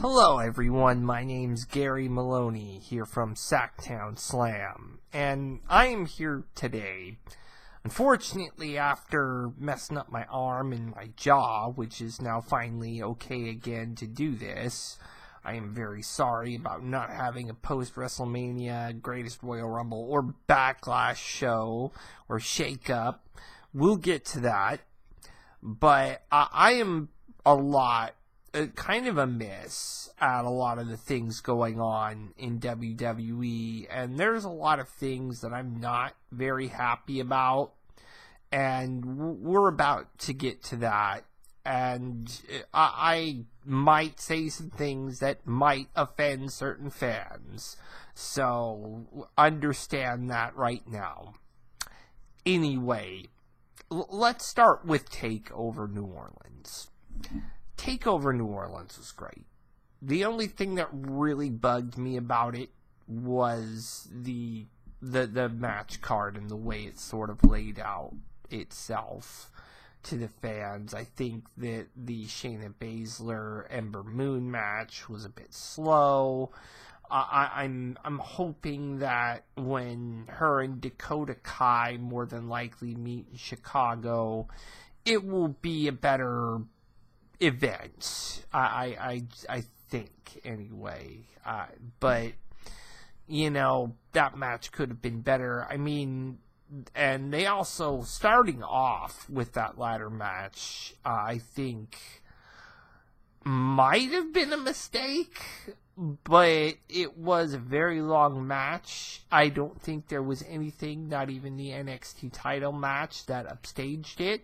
Hello everyone, my name's Gary Maloney, here from Sacktown Slam, and I am here today, unfortunately after messing up my arm and my jaw, which is now finally okay again to do this. I am very sorry about not having a post-WrestleMania Greatest Royal Rumble or Backlash show or shake-up. We'll get to that, but I am kind of amiss at a lot of the things going on in WWE, and there's a lot of things that I'm not very happy about, and we're about to get to that, and I might say some things that might offend certain fans, so understand that right now. Anyway, let's start with TakeOver New Orleans. TakeOver New Orleans was great. The only thing that really bugged me about it was the match card and the way it sort of laid out itself to the fans. I think that the Shayna Baszler Ember Moon match was a bit slow. I'm hoping that when her and Dakota Kai more than likely meet in Chicago, it will be a better event. I think anyway. But you know, that match could have been better. I mean, and they also, starting off with that ladder match, I think might have been a mistake, but it was a very long match. I don't think there was anything, not even the NXT title match, that upstaged it.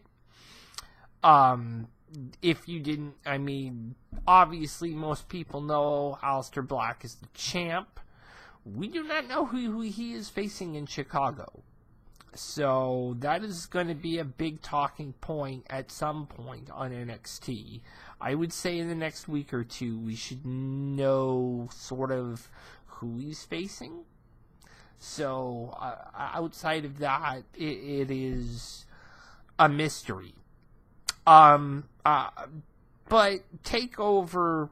If you didn't, I mean, obviously most people know Aleister Black is the champ. We do not know who he is facing in Chicago. So that is going to be a big talking point at some point on NXT. I would say in the next week or two we should know sort of who he's facing. So outside of that, it is a mystery. But TakeOver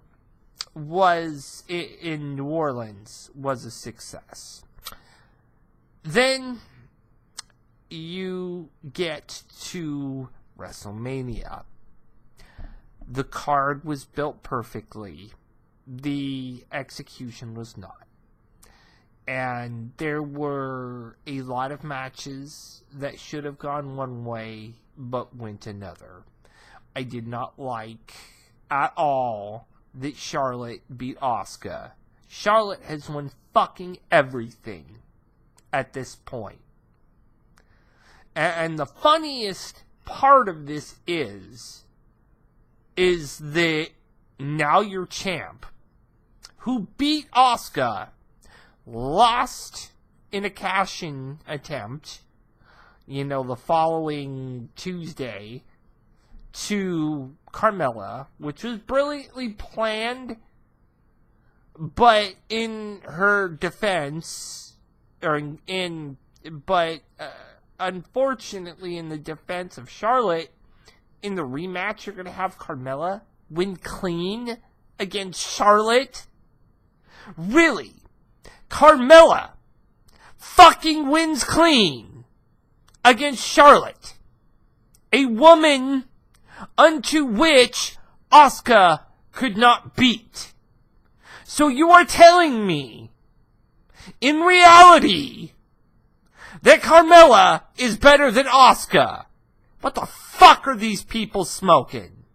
was, in New Orleans, was a success. Then you get to WrestleMania. The card was built perfectly. The execution was not. And there were a lot of matches that should have gone one way, but went another. I did not like at all that Charlotte beat Asuka. Charlotte has won fucking everything at this point. And the funniest part of this is that now your champ, who beat Asuka, lost in a cash-in attempt, you know, the following Tuesday, to Carmella, which was brilliantly planned, but in her defense, unfortunately in the defense of Charlotte, in the rematch you're going to have Carmella win clean against Charlotte? Really? Carmella fucking wins clean against Charlotte, a woman unto which Asuka could not beat. So you are telling me, in reality, that Carmella is better than Asuka? What the fuck are these people smoking?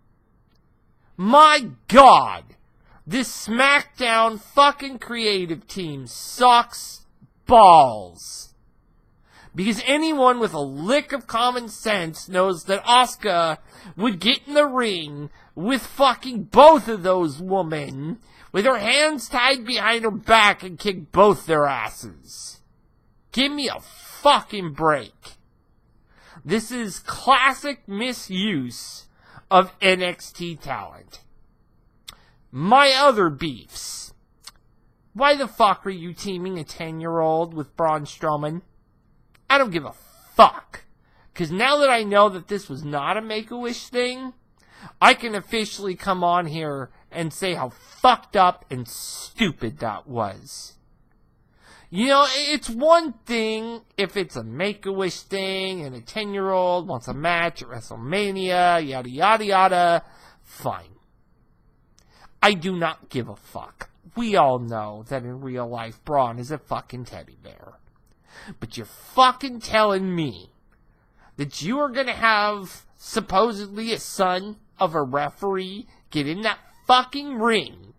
My God, this SmackDown fucking creative team sucks balls. Because anyone with a lick of common sense knows that Asuka would get in the ring with fucking both of those women, with her hands tied behind her back, and kick both their asses. Give me a fucking break. This is classic misuse of NXT talent. My other beefs. Why the fuck are you teaming a 10-year-old with Braun Strowman? I don't give a fuck. Because now that I know that this was not a Make-A-Wish thing, I can officially come on here and say how fucked up and stupid that was. You know, it's one thing if it's a Make-A-Wish thing and a 10-year-old wants a match at WrestleMania, yada yada yada, fine. I do not give a fuck. We all know that in real life, Braun is a fucking teddy bear. But you're fucking telling me that you are gonna have supposedly a son of a referee get in that fucking ring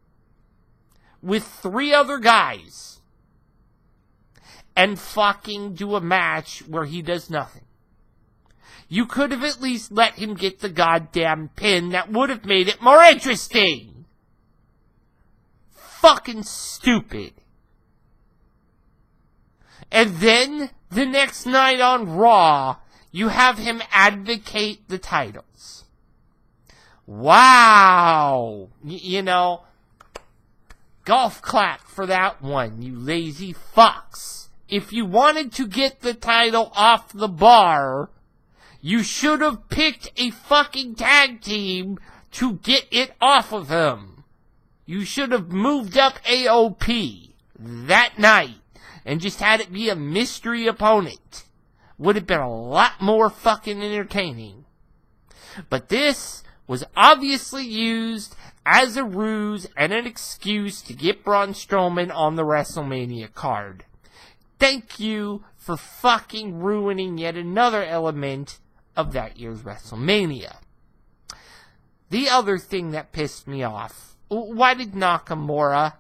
with 3 other guys and fucking do a match where he does nothing. You could have at least let him get the goddamn pin. That would have made it more interesting. Fucking stupid. And then, the next night on Raw, you have him advocate the titles. Wow! You know, golf clap for that one, you lazy fucks. If you wanted to get the title off the bar, you should have picked a fucking tag team to get it off of him. You should have moved up AOP that night and just had it be a mystery opponent. Would have been a lot more fucking entertaining. But this was obviously used as a ruse and an excuse to get Braun Strowman on the WrestleMania card. Thank you for fucking ruining yet another element of that year's WrestleMania. The other thing that pissed me off, why did Nakamura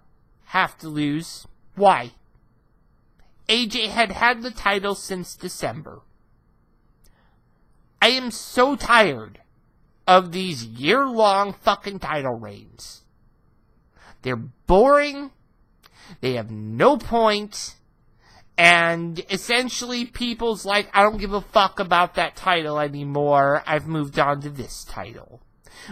have to lose? Why? AJ had the title since December. I am so tired of these year-long fucking title reigns. They're boring, they have no point, and essentially people's like, I don't give a fuck about that title anymore, I've moved on to this title.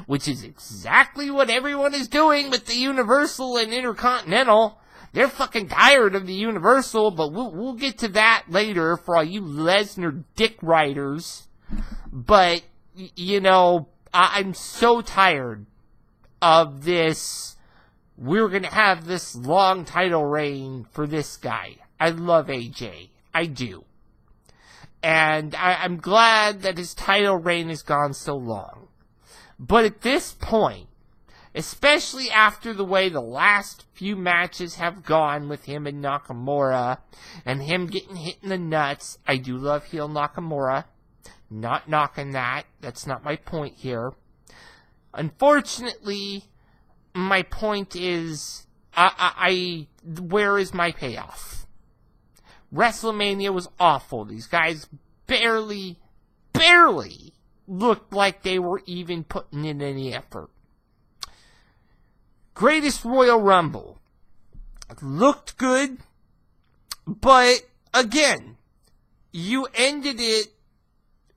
Which is exactly what everyone is doing with the Universal and Intercontinental. They're fucking tired of the Universal, but we'll get to that later for all you Lesnar dick riders. But, you know, I'm so tired of this. We're gonna have this long title reign for this guy. I love AJ. I do. And I'm glad that his title reign has gone so long. But at this point, especially after the way the last few matches have gone with him and Nakamura, and him getting hit in the nuts, I do love heel Nakamura. Not knocking that. That's not my point here. Unfortunately, my point is, where is my payoff? WrestleMania was awful. These guys barely looked like they were even putting in any effort. Greatest Royal Rumble. Looked good, but again, you ended it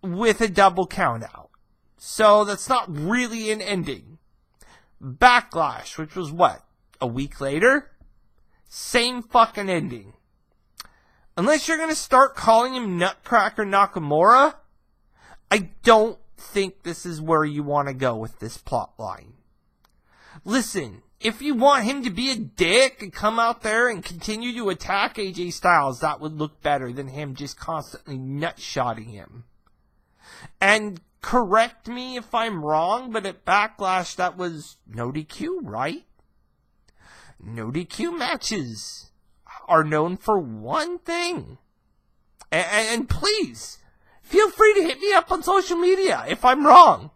with a double countout. So that's not really an ending. Backlash, which was what? A week later? Same fucking ending. Unless you're gonna start calling him Nutcracker Nakamura, I don't think this is where you want to go with this plot line. Listen, if you want him to be a dick and come out there and continue to attack AJ Styles, that would look better than him just constantly nut-shotting him. And correct me if I'm wrong, but at Backlash that was no DQ, right? No DQ matches are known for one thing. And please, feel free to hit me up on social media if I'm wrong.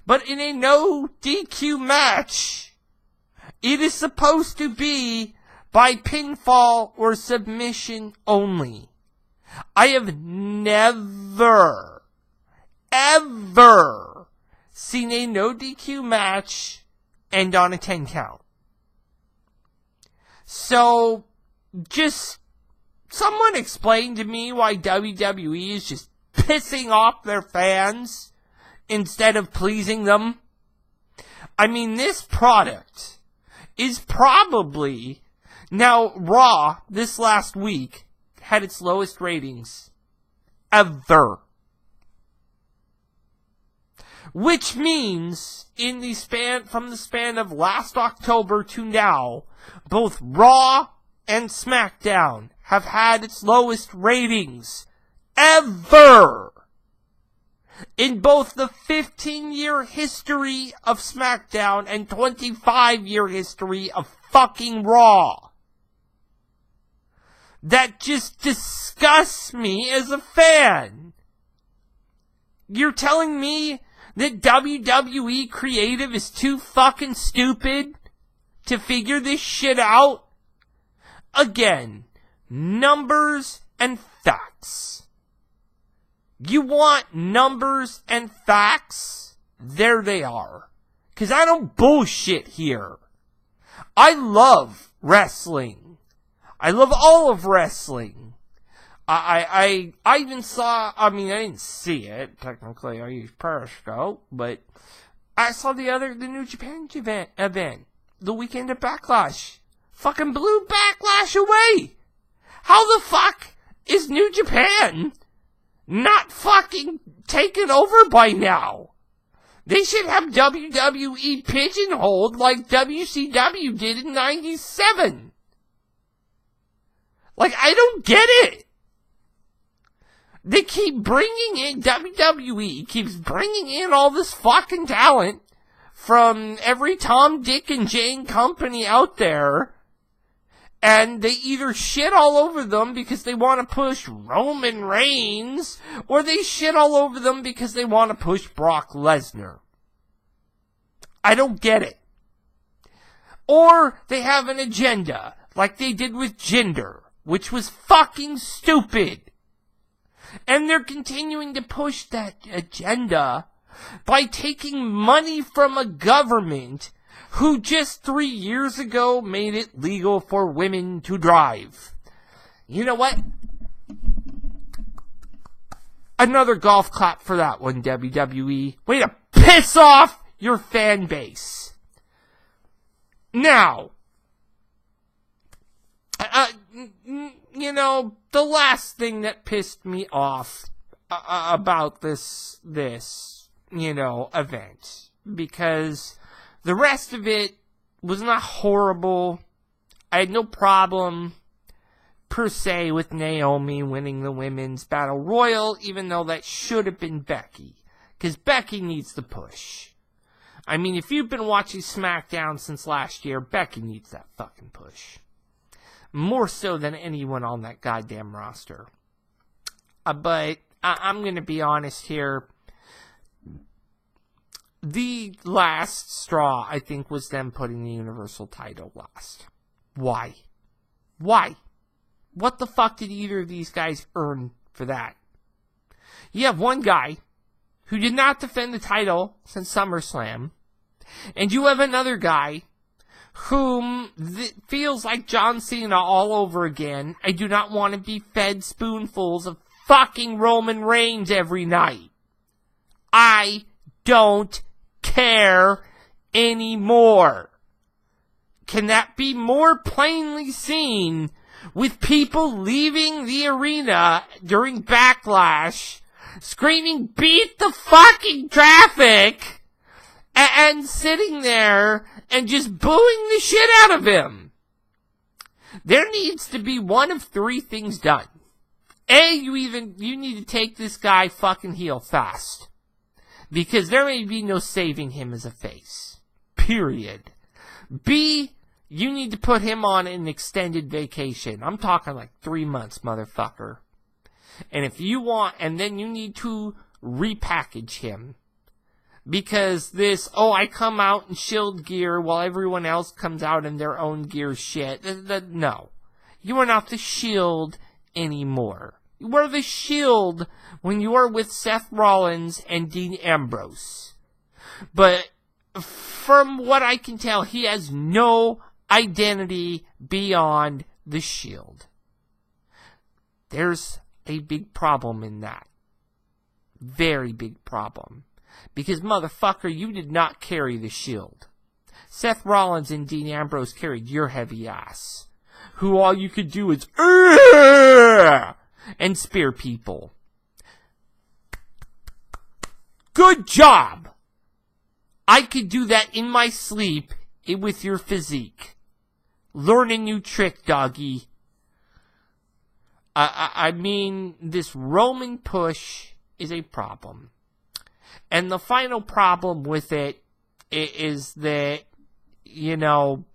But in a no DQ match, it is supposed to be by pinfall or submission only. I have never, ever seen a no DQ match end on a 10 count. So, just someone explain to me why WWE is just pissing off their fans instead of pleasing them. I mean, this product is probably... Now, Raw, this last week, had its lowest ratings ever. Which means, from the span of last October to now, both Raw and SmackDown have had its lowest ratings ever in both the 15-year history of SmackDown and 25-year history of fucking Raw. That just disgusts me as a fan. You're telling me that WWE creative is too fucking stupid to figure this shit out? Again, numbers and facts. You want numbers and facts? There they are. 'Cause I don't bullshit here. I love wrestling. I love all of wrestling. I even saw, I didn't see it, technically, I used Periscope, but I saw the New Japan event, the weekend of Backlash. Fucking blew Backlash away! How the fuck is New Japan not fucking taken over by now? They should have WWE pigeonholed like WCW did in 97. Like, I don't get it. They keep bringing in, WWE keeps bringing in all this fucking talent from every Tom, Dick, and Jane company out there. And they either shit all over them because they want to push Roman Reigns, or they shit all over them because they want to push Brock Lesnar. I don't get it. Or they have an agenda, like they did with gender, which was fucking stupid. And they're continuing to push that agenda by taking money from a government who just 3 years ago made it legal for women to drive. You know what? Another golf clap for that one, WWE. Way to piss off your fan base. Now, the last thing that pissed me off about this event, because the rest of it was not horrible. I had no problem, per se, with Naomi winning the Women's Battle Royal, even though that should have been Becky, because Becky needs the push. If you've been watching SmackDown since last year, Becky needs that fucking push. More so than anyone on that goddamn roster. But I'm going to be honest here. The last straw, I think, was them putting the Universal title last. Why? Why? What the fuck did either of these guys earn for that? You have one guy who did not defend the title since SummerSlam, and you have another guy whom feels like John Cena all over again. I do not want to be fed spoonfuls of fucking Roman Reigns every night. I don't care anymore. Can that be more plainly seen with people leaving the arena during Backlash, screaming, "Beat the fucking traffic!" and sitting there and just booing the shit out of him? There needs to be one of three things done. A, you need to take this guy fucking heel fast, because there may be no saving him as a face. Period. B, you need to put him on an extended vacation. I'm talking like 3 months, motherfucker. And if you want, and then you need to repackage him. Because this, I come out in Shield gear while everyone else comes out in their own gear shit. No. You are not the Shield anymore. You are the Shield when you are with Seth Rollins and Dean Ambrose. But from what I can tell, he has no identity beyond the Shield. There's a big problem in that. Very big problem. Because, motherfucker, you did not carry the Shield. Seth Rollins and Dean Ambrose carried your heavy ass, who all you could do is and spear people. Good job! I could do that in my sleep with your physique. Learn a new trick, doggy. I mean, this Roman push is a problem. And the final problem with it is that, you know,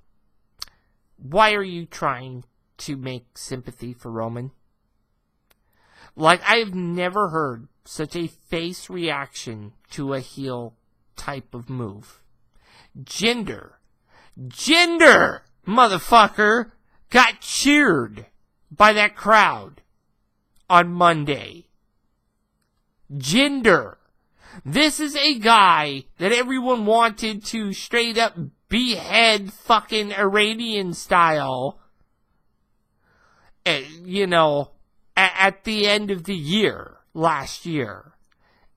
why are you trying to make sympathy for Roman? Like, I've never heard such a face reaction to a heel type of move. Jinder, motherfucker, got cheered by that crowd on Monday. Jinder. This is a guy that everyone wanted to straight up behead fucking Iranian style, you know, at the end of the year, last year.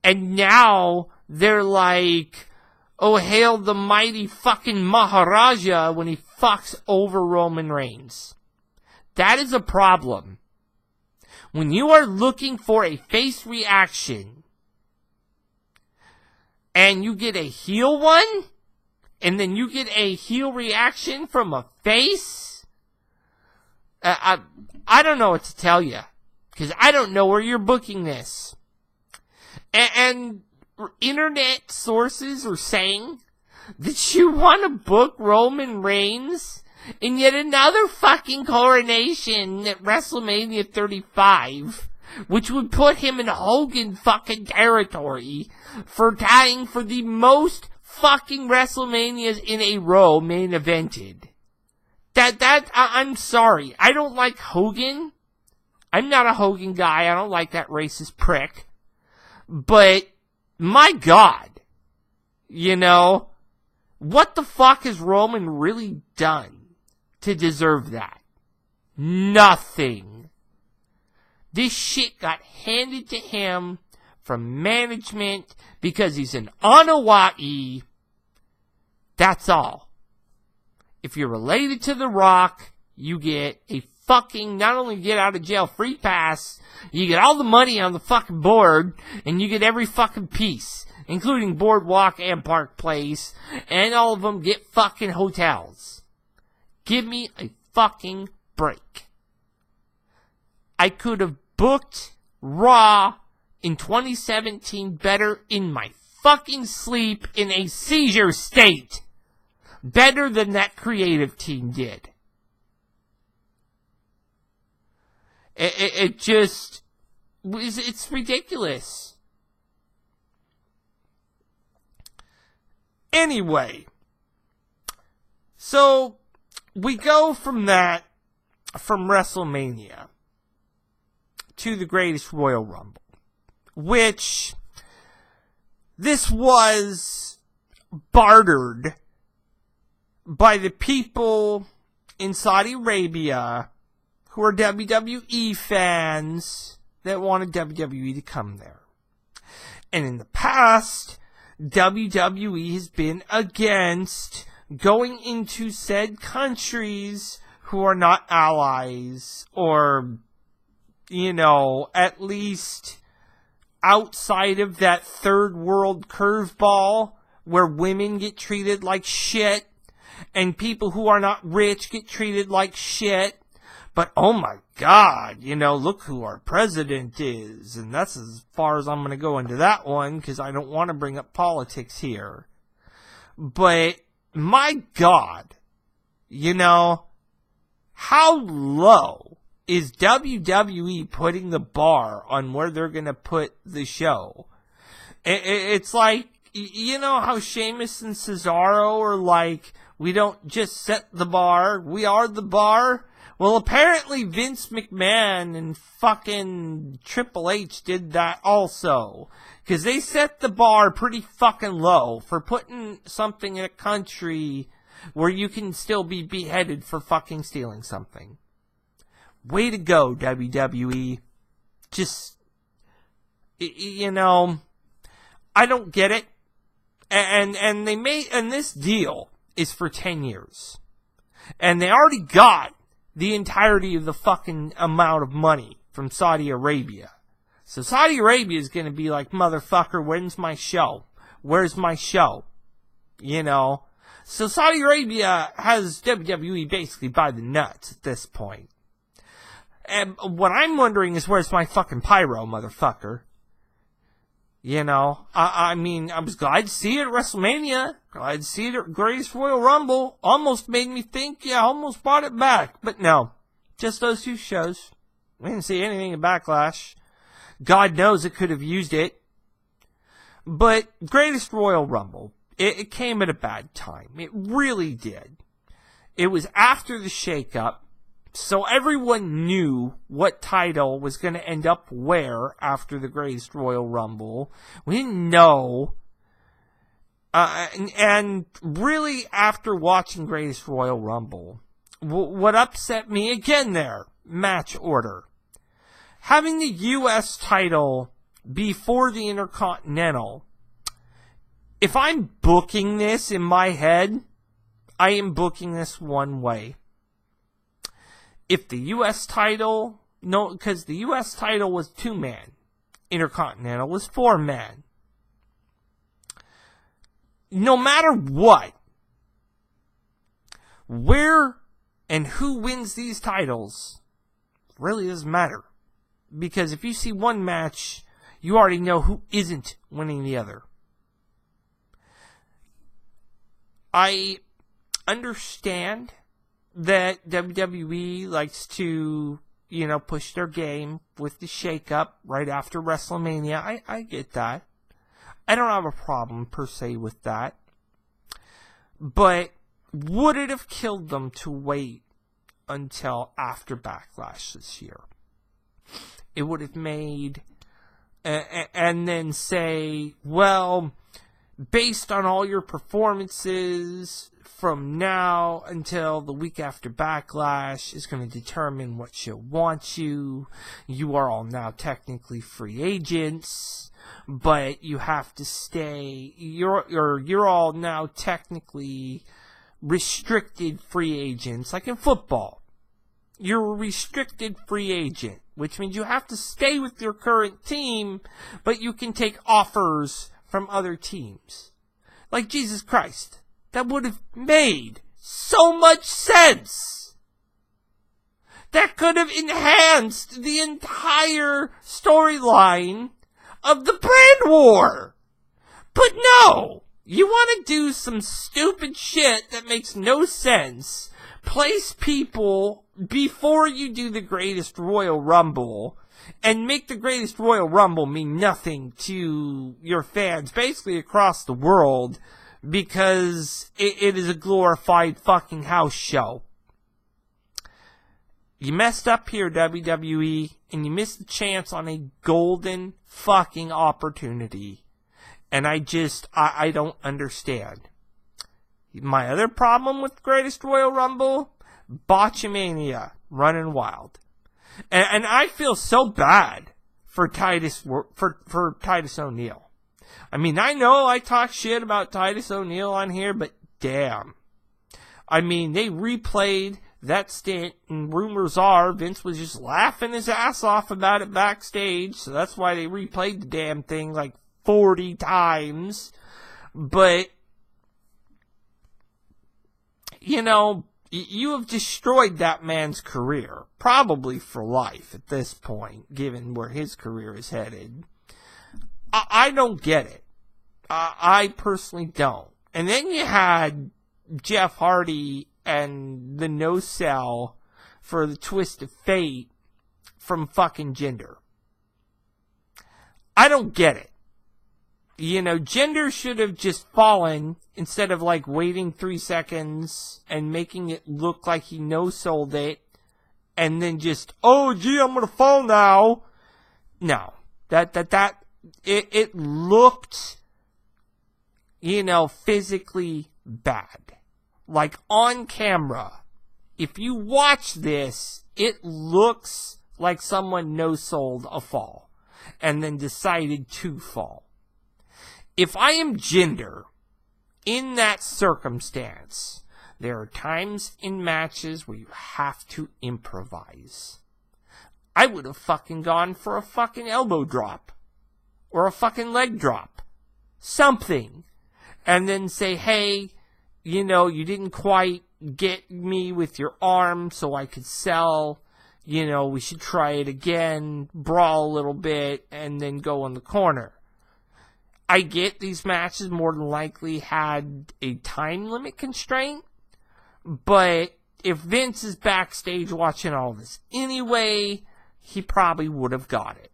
And now they're like, oh, hail the mighty fucking Maharaja when he fucks over Roman Reigns. That is a problem. When you are looking for a face reaction, and you get a heel one, and then you get a heel reaction from a face, I don't know what to tell you, because I don't know where you're booking this. And internet sources are saying that you want to book Roman Reigns in yet another fucking coronation at WrestleMania 35, which would put him in Hogan fucking territory for tying for the most fucking WrestleManias in a row main evented. I'm sorry. I don't like Hogan. I'm not a Hogan guy. I don't like that racist prick. But, my God. You know, what the fuck has Roman really done to deserve that? Nothing. This shit got handed to him from management because he's an Onawai. That's all. If you're related to The Rock, you get a fucking, not only get out of jail free pass, you get all the money on the fucking board, and you get every fucking piece, including Boardwalk and Park Place, and all of them get fucking hotels. Give me a fucking break. I could have booked Raw in 2017 better in my fucking sleep in a seizure state. Better than that creative team did. It just, it's ridiculous. Anyway, so we go from that, from WrestleMania, to the Greatest Royal Rumble, which this was bartered by the people in Saudi Arabia who are WWE fans that wanted WWE to come there. And in the past, WWE has been against going into said countries who are not allies, or, you know, at least outside of that third world curveball where women get treated like shit and people who are not rich get treated like shit. But oh my God, you know, look who our president is. And that's as far as I'm going to go into that one, because I don't want to bring up politics here. But my God, you know, how low is WWE putting the bar on where they're going to put the show? It's like, you know how Sheamus and Cesaro are like, we don't just set the bar, we are the bar? Well, apparently Vince McMahon and fucking Triple H did that also. Because they set the bar pretty fucking low for putting something in a country where you can still be beheaded for fucking stealing something. Way to go, WWE. Just, you know, I don't get it. And they made, and this deal is for 10 years. And they already got the entirety of the fucking amount of money from Saudi Arabia. So Saudi Arabia is going to be like, motherfucker, when's my show? Where's my show? you know. So Saudi Arabia has WWE basically by the nuts at this point. And what I'm wondering is, where's my fucking pyro, motherfucker? You know, I mean, I was glad to see it at WrestleMania. Glad to see it at Greatest Royal Rumble. Almost made me think, yeah, almost brought it back. But no, just those two shows. We didn't see anything in Backlash. God knows it could have used it. But Greatest Royal Rumble, it came at a bad time. It really did. It was after the shakeup. So everyone knew what title was going to end up where after the Greatest Royal Rumble. We didn't know. And really, after watching Greatest Royal Rumble, what upset me again there, match order. Having the U.S. title before the Intercontinental. If I'm booking this in my head, I am booking this one way. If the U.S. title, no, because the U.S. title was 2-man. Intercontinental was 4-man. No matter what, where and who wins these titles really doesn't matter. Because if you see one match, you already know who isn't winning the other. I understand that WWE likes to, you know, push their game with the shakeup right after WrestleMania. I get that. I don't have a problem per se with that. But would it have killed them to wait until after Backlash this year? It would have made, and then say, well, based on all your performances from now until the week after Backlash is going to determine what she'll want you. You are all now technically free agents, but you have to stay. You're all now technically restricted free agents, like in football. You're a restricted free agent, which means you have to stay with your current team, but you can take offers from other teams. Like Jesus Christ. That would have made so much sense. That could have enhanced the entire storyline of the brand war. But no, you want to do some stupid shit that makes no sense. Place people before you do the Greatest Royal Rumble and make the Greatest Royal Rumble mean nothing to your fans basically across the world. Because it is a glorified fucking house show. You messed up here, WWE, and you missed the chance on a golden fucking opportunity. And I don't understand. My other problem with Greatest Royal Rumble, Botchamania, running wild. And I feel so bad for Titus O'Neil. I mean, I know I talk shit about Titus O'Neil on here, but damn. I mean, they replayed that stint, and rumors are Vince was just laughing his ass off about it backstage, so that's why they replayed the damn thing like 40 times. But, you know, you have destroyed that man's career, probably for life at this point, given where his career is headed. I don't get it. I personally don't. And then you had Jeff Hardy and the no-sell for the Twist of Fate from fucking Jinder. I don't get it. You know, Jinder should have just fallen instead of like waiting 3 seconds and making it look like he no-sold it and then just, oh gee, I'm gonna fall now. No. It looked, you know, physically bad. Like on camera. If you watch this, it looks like someone no-sold a fall and then decided to fall. If I am Jinder in that circumstance, there are times in matches where you have to improvise. I would have fucking gone for a fucking elbow drop. Or a fucking leg drop. Something. and then say, hey, you didn't quite get me with your arm so I could sell. We should try it again, brawl a little bit, and then go in the corner. I get these matches more than likely had a time limit constraint, but if Vince is backstage watching all this anyway, he probably would have got it.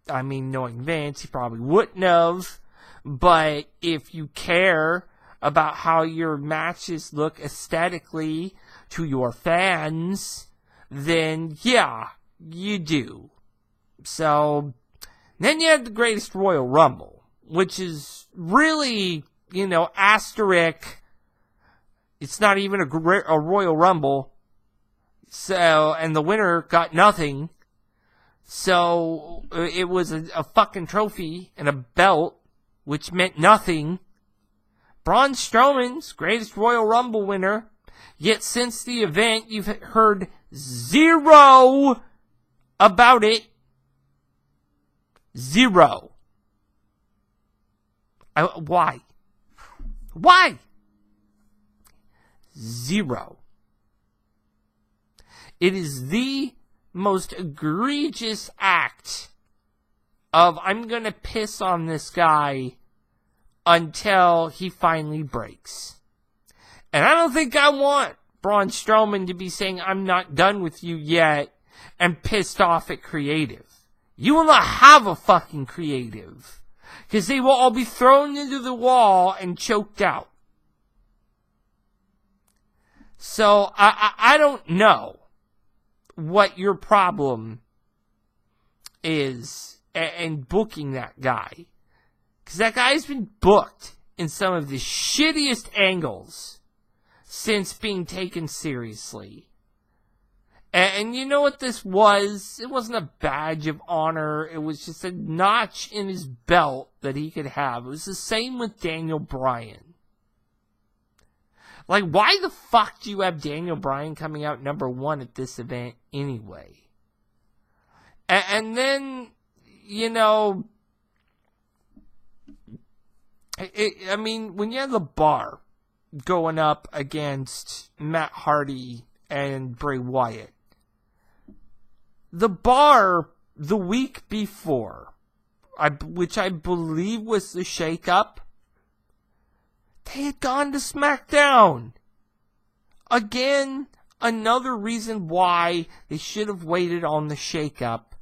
I mean, knowing Vince, he probably wouldn't have, but if you care about how your matches look aesthetically to your fans, then yeah, you do. So, then you have the Greatest Royal Rumble, which is really, asterisk. It's not even a Royal Rumble. So, and the winner got nothing. So, it was a fucking trophy and a belt, which meant nothing. Braun Strowman's Greatest Royal Rumble winner. Yet since the event, you've heard zero about it. Zero. Why? Why? Zero. It is the most egregious act of I'm going to piss on this guy until he finally breaks. And I don't think I want Braun Strowman to be saying I'm not done with you yet and pissed off at creative. You will not have a fucking creative, because they will all be thrown into the wall and choked out. So, I don't know what your problem is in booking that guy. Because that guy's been booked in some of the shittiest angles since being taken seriously. And you know what this was? It wasn't a badge of honor. It was just a notch in his belt that he could have. It was the same with Daniel Bryan. Like, why the fuck do you have Daniel Bryan coming out number 1 at this event anyway? And then, I mean, when you have the Bar going up against Matt Hardy and Bray Wyatt, the Bar the week before, which I believe was the shake-up, they had gone to SmackDown. Again, another reason why they should have waited on the shake-up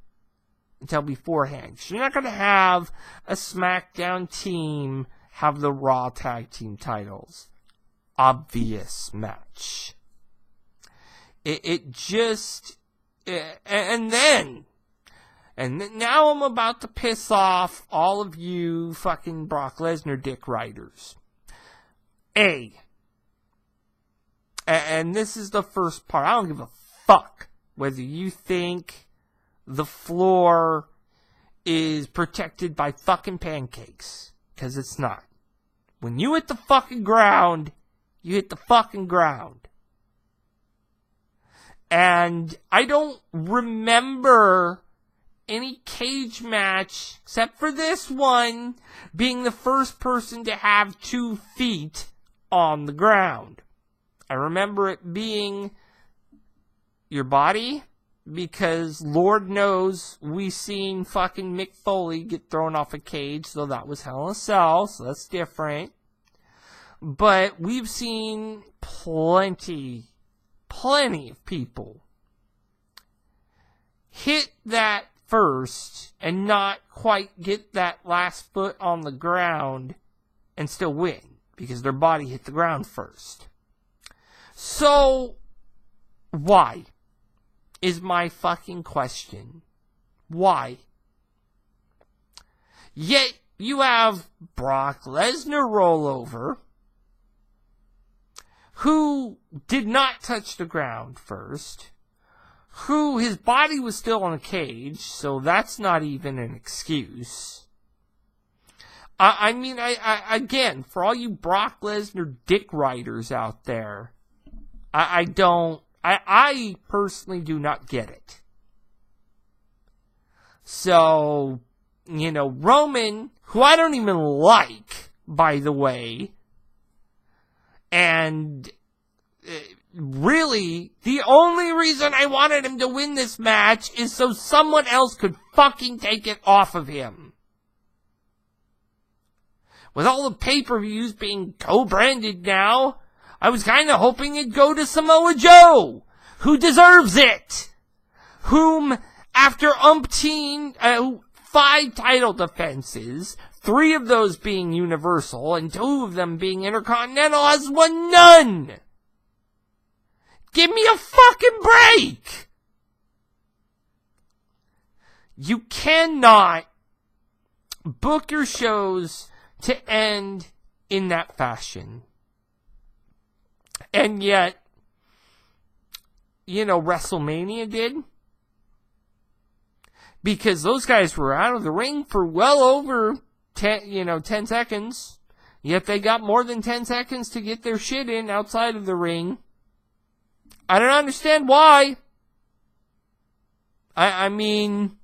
until beforehand. You're not going to have a SmackDown team have the Raw Tag Team titles. Obvious match. And now I'm about to piss off all of you fucking Brock Lesnar dick riders. And this is the first part. I don't give a fuck whether you think the floor is protected by fucking pancakes. Because it's not. When you hit the fucking ground, you hit the fucking ground. And I don't remember any cage match, except for this one, being the first person to have 2 feet on the ground. I remember it being your body, because Lord knows we seen fucking Mick Foley get thrown off a cage, so that was Hell in a Cell, so that's different. But we've seen plenty of people hit that first and not quite get that last foot on the ground and still win, because their body hit the ground first. So, why? Is my fucking question. Why? Yet, you have Brock Lesnar rollover, who did not touch the ground first, who his body was still on a cage, so that's not even an excuse. I mean, again, for all you Brock Lesnar dick riders out there, I personally do not get it. So, Roman, who I don't even like, by the way. And really, the only reason I wanted him to win this match is so someone else could fucking take it off of him. With all the pay-per-views being co-branded now, I was kind of hoping it'd go to Samoa Joe, who deserves it. Whom, after 5 title defenses, 3 of those being Universal and 2 of them being Intercontinental, has won none. Give me a fucking break. You cannot book your shows to end in that fashion. And yet, WrestleMania did. Because those guys were out of the ring for well over 10 seconds. Yet they got more than 10 seconds to get their shit in outside of the ring. I don't understand why. I mean,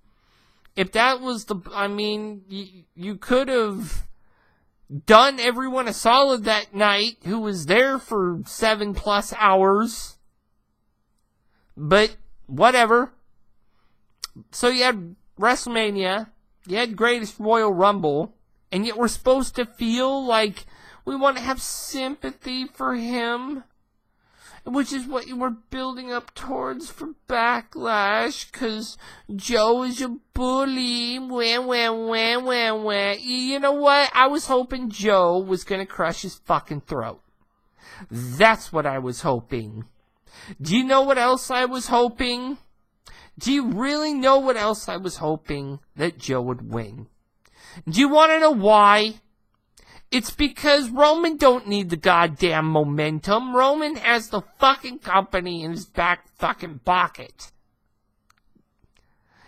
if that was you could have done everyone a solid that night who was there for 7+ hours. But, whatever. So you had WrestleMania, you had Greatest Royal Rumble, and yet we're supposed to feel like we want to have sympathy for him, which is what you were building up towards for Backlash, because Joe is a bully, wah. You know what? I was hoping Joe was going to crush his fucking throat. That's what I was hoping. Do you know what else I was hoping? Do you really know what else I was hoping? That Joe would win. Do you want to know why? It's because Roman don't need the goddamn momentum. Roman has the fucking company in his back fucking pocket.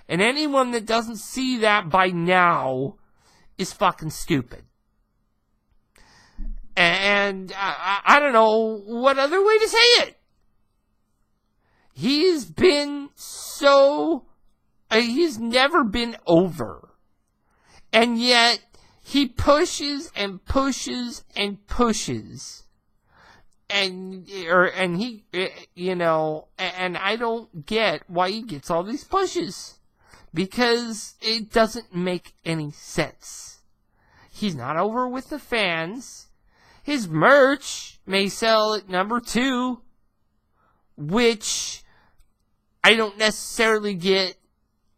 And anyone that doesn't see that by now is fucking stupid. And I don't know what other way to say it. He's been he's never been over. And yet, he pushes and pushes and pushes. And I don't get why he gets all these pushes. Because it doesn't make any sense. He's not over with the fans. His merch may sell at number 2, which I don't necessarily get,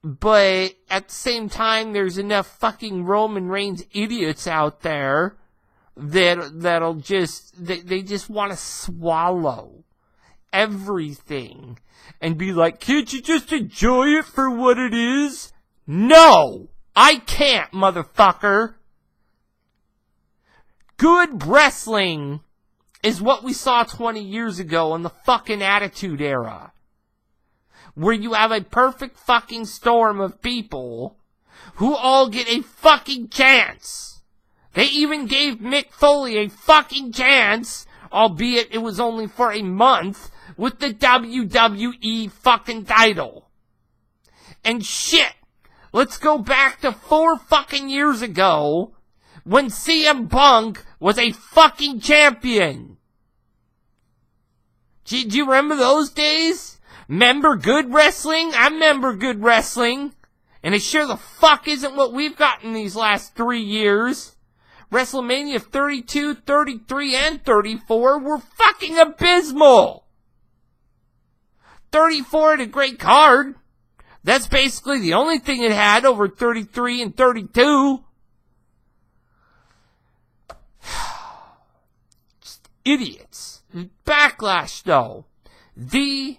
but at the same time, there's enough fucking Roman Reigns idiots out there that'll just, they just want to swallow everything and be like, can't you just enjoy it for what it is? No! I can't, motherfucker! Good wrestling is what we saw 20 years ago in the fucking Attitude Era. Where you have a perfect fucking storm of people who all get a fucking chance. They even gave Mick Foley a fucking chance, albeit it was only for a month, with the WWE fucking title. And shit, let's go back to 4 fucking years ago when CM Punk was a fucking champion. Do you remember those days? Remember good wrestling? I remember good wrestling. And it sure the fuck isn't what we've gotten these last 3 years. WrestleMania 32, 33, and 34 were fucking abysmal. 34 had a great card. That's basically the only thing it had over 33 and 32. Just idiots. Backlash, though. The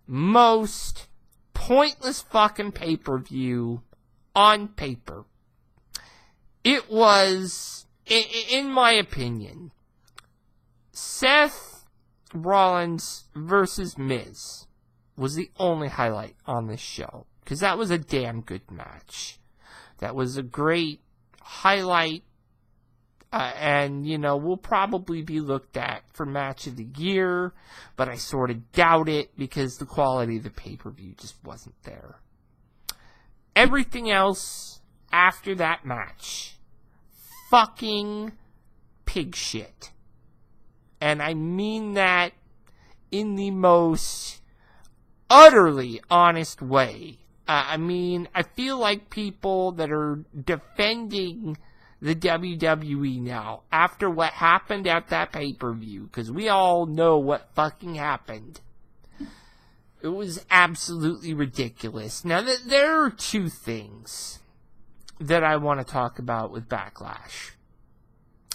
most pointless fucking pay-per-view on paper. It was, in my opinion, Seth Rollins versus Miz was the only highlight on this show. Because that was a damn good match. That was a great highlight. And, will probably be looked at for match of the year. But I sort of doubt it because the quality of the pay-per-view just wasn't there. Everything else after that match fucking pig shit. And I mean that in the most utterly honest way. I feel like people that are defending the WWE now, after what happened at that pay-per-view, because we all know what fucking happened. It was absolutely ridiculous. Now, there are two things that I want to talk about with Backlash.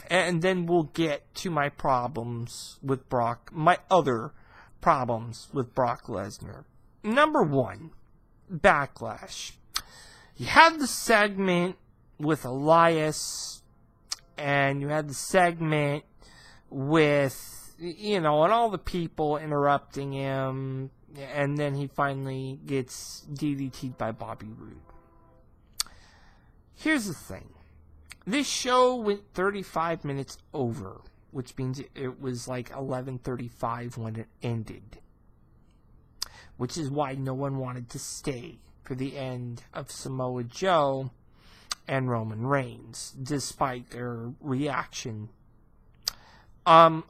And then we'll get to my problems with Brock, my other problems with Brock Lesnar. Number one, Backlash. You had the segment with Elias, and you had the segment with, and all the people interrupting him, and then he finally gets DDT'd by Bobby Roode. Here's the thing. This show went 35 minutes over, which means it was like 11:35 when it ended. Which is why no one wanted to stay for the end of Samoa Joe and Roman Reigns, despite their reaction. I'm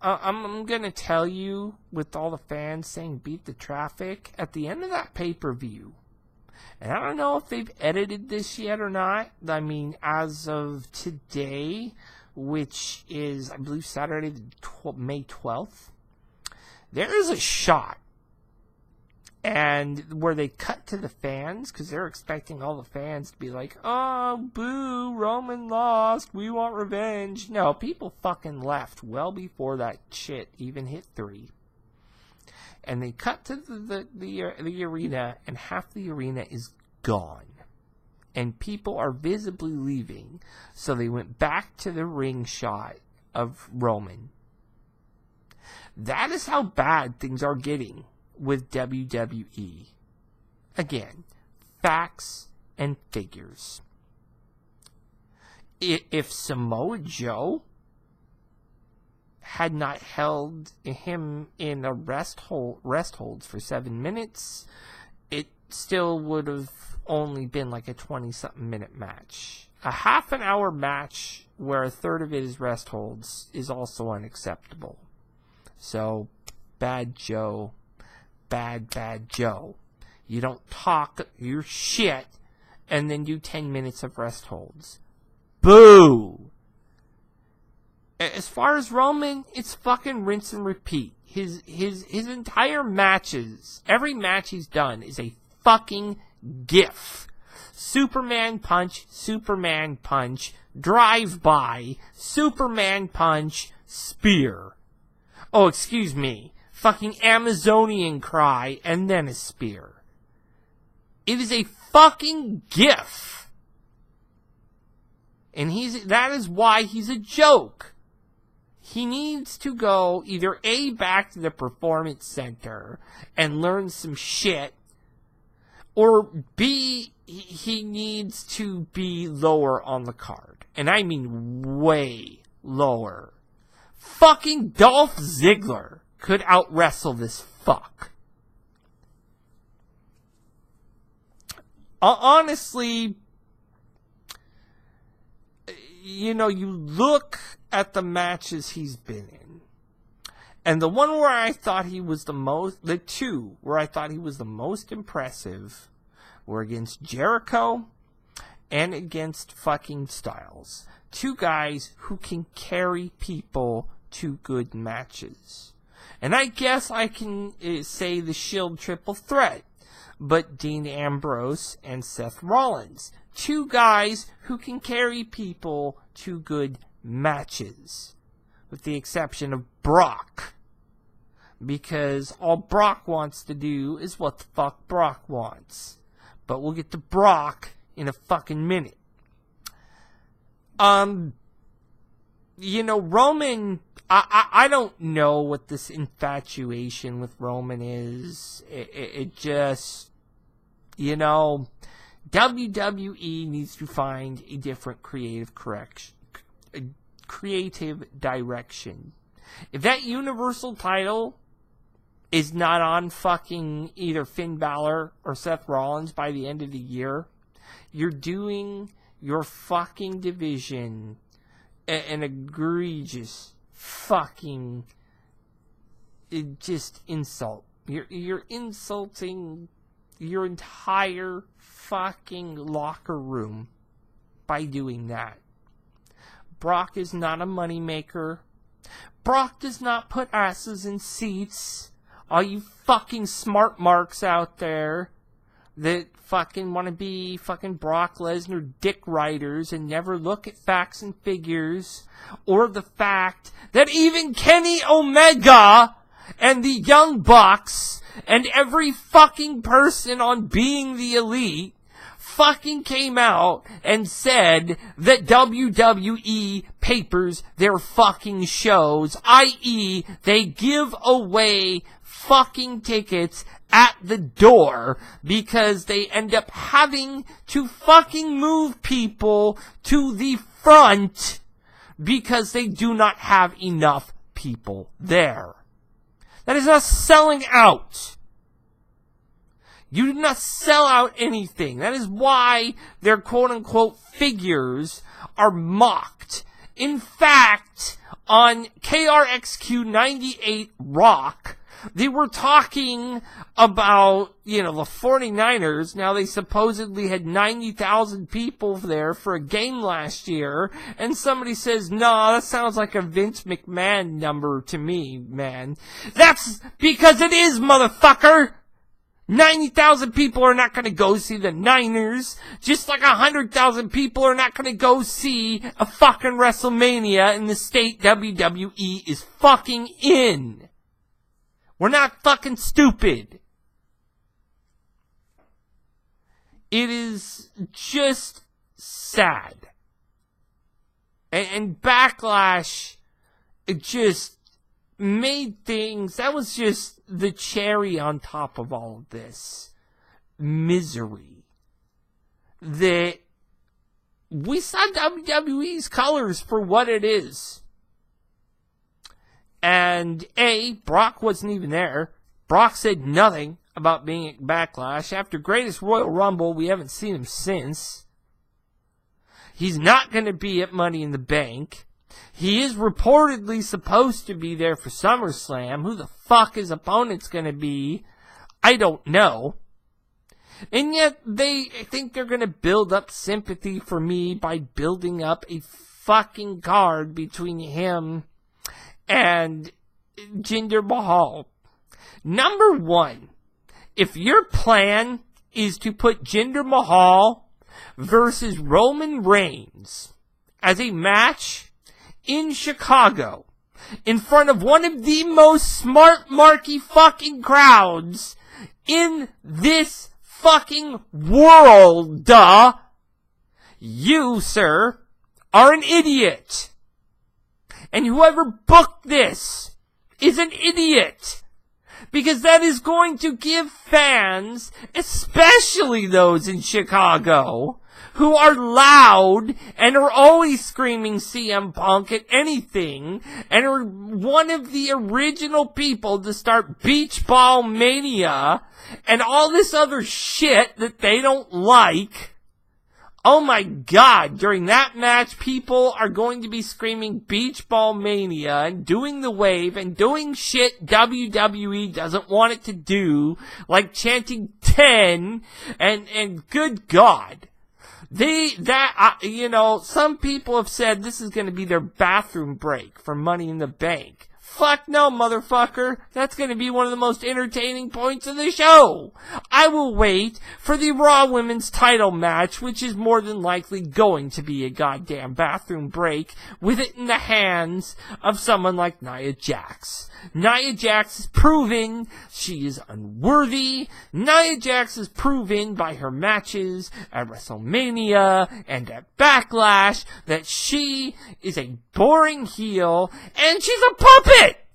gonna tell you, with all the fans saying beat the traffic, at the end of that pay-per-view, and I don't know if they've edited this yet or not, as of today, which is, I believe, Saturday, May 12th, there is a shot, and where they cut to the fans, because they're expecting all the fans to be like, oh, boo, Roman lost, we want revenge. No, people fucking left well before that shit even hit 3. And they cut to the arena, and half the arena is gone. And people are visibly leaving, so they went back to the ring shot of Roman. That is how bad things are getting with WWE. Again, facts and figures. If Samoa Joe had not held him in a rest holds for 7 minutes, it still would have only been like a 20-something minute match. A half an hour match where a third of it is rest holds is also unacceptable. So, bad Joe. Bad Joe. You don't talk your shit and then do 10 minutes of rest holds. Boo! As far as Roman, it's fucking rinse and repeat. His entire matches, every match he's done is a fucking gif. Superman punch, drive-by, Superman punch, spear. Oh, excuse me. Fucking Amazonian cry, and then a spear. It is a fucking gif. And that is why he's a joke. He needs to go either A, back to the Performance Center and learn some shit, or B, he needs to be lower on the card. And I mean way lower. Fucking Dolph Ziggler could out-wrestle this fuck. Honestly, you look at the matches he's been in, and the one where I thought he was the two where I thought he was the most impressive were against Jericho and against fucking Styles. Two guys who can carry people to good matches. And I guess I can say the Shield triple threat, but Dean Ambrose and Seth Rollins. Two guys who can carry people to good matches. With the exception of Brock. Because all Brock wants to do is what the fuck Brock wants. But we'll get to Brock in a fucking minute. Roman, I don't know what this infatuation with Roman is. It just, WWE needs to find a different creative direction. If that Universal title is not on fucking either Finn Balor or Seth Rollins by the end of the year, you're doing your fucking division an egregious fucking just insult. You're insulting your entire fucking locker room by doing that. Brock is not a moneymaker. Brock does not put asses in seats. All you fucking smart marks out there that fucking want to be fucking Brock Lesnar dick riders and never look at facts and figures, or the fact that even Kenny Omega and the Young Bucks and every fucking person on Being the Elite fucking came out and said that WWE papers their fucking shows, i.e. they give away fucking tickets at the door because they end up having to fucking move people to the front because they do not have enough people there. That is not selling out. You did not sell out anything. That is why their quote-unquote figures are mocked. In fact, on KRXQ 98 Rock, they were talking about, the 49ers. Now, they supposedly had 90,000 people there for a game last year. And somebody says, no, that sounds like a Vince McMahon number to me, man. That's because it is, motherfucker! 90,000 people are not going to go see the Niners, just like 100,000 people are not going to go see a fucking WrestleMania in the state WWE is fucking in. We're not fucking stupid. It is just sad. And Backlash, it just made things, that was just the cherry on top of all of this misery. That we saw WWE's colors for what it is. And Brock wasn't even there. Brock said nothing about being at Backlash. After Greatest Royal Rumble, we haven't seen him since. He's not going to be at Money in the Bank. He is reportedly supposed to be there for SummerSlam. Who the fuck his opponent's going to be, I don't know. And yet, I think they're going to build up sympathy for me by building up a fucking card between him and Jinder Mahal. Number one, if your plan is to put Jinder Mahal versus Roman Reigns as a match in Chicago, in front of one of the most smart marky fucking crowds in this fucking world, you, sir, are an idiot. And whoever booked this is an idiot. Because that is going to give fans, especially those in Chicago, who are loud and are always screaming CM Punk at anything, and are one of the original people to start Beach Ball Mania and all this other shit that they don't like. Oh my God, during that match, people are going to be screaming Beach Ball Mania and doing the wave and doing shit WWE doesn't want it to do, like chanting 10, and good God. Some people have said this is going to be their bathroom break for Money in the Bank. Fuck no, motherfucker. That's going to be one of the most entertaining points of the show. I will wait for the Raw Women's title match, which is more than likely going to be a goddamn bathroom break, with it in the hands of someone like Nia Jax. Nia Jax is proving she is unworthy. Nia Jax is proven by her matches at WrestleMania and at Backlash that she is a boring heel and she's a puppet.